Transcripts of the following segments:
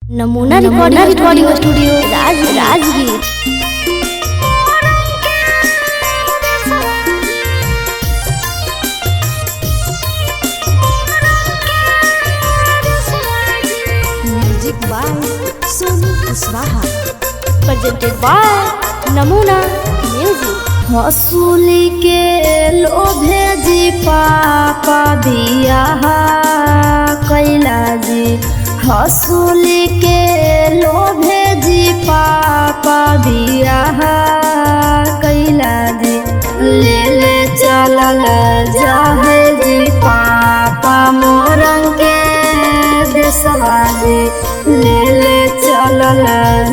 नमूना recording studio Rajgir. Music by Sonu Kushwaha, presented by Namuna music. हसूली के लोभे जी पापा बियाह कैला जी, हसूली के लोभे जी पापा बियाह कैला जी। ले ले चलल जाहे जी पापा मोरंग के देशवा जी, ले ले चलल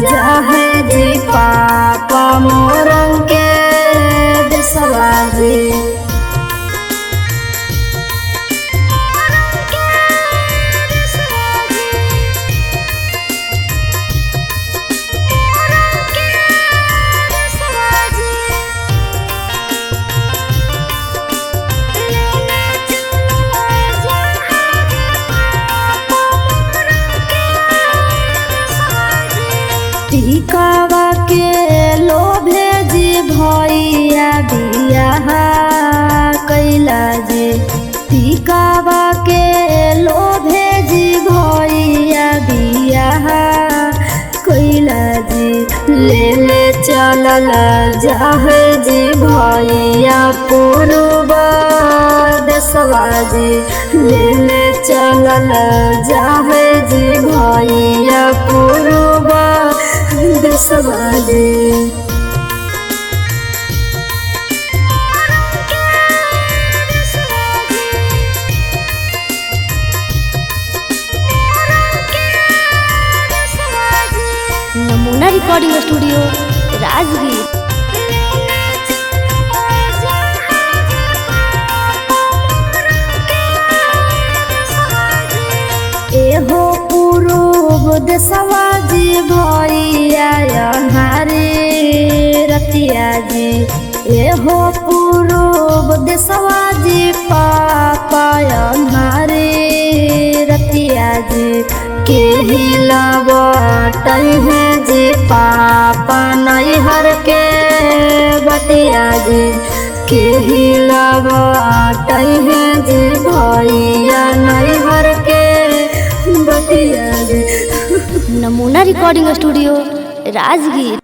जाहे जी पापा मोरंग के देशवा जी। टिकावा के लोभे जी भैया बियाह कैला जी, टिकावा के लोभे जी भैया बियाह कैला जी। ले ले चलल जाहे जी भैया पूर्व देशवा जी, ले ले चलल जाहे जी भैया पूर्व देशवा जी। नमूना रिकॉर्डिंग स्टूडियो राजगीर। एहो पूर्व देशवा जी भैया अन्हारे रतिया जी, एहो पूर्व देशवा जी पापा अन्हारे रतिया जी। के हिलावटै है जी पापा नैहर के बटिया जी, के हिलावटै है जी भैया नैहर के बटिया जी। नमूना रिकॉर्डिंग स्टूडियो राजगीर।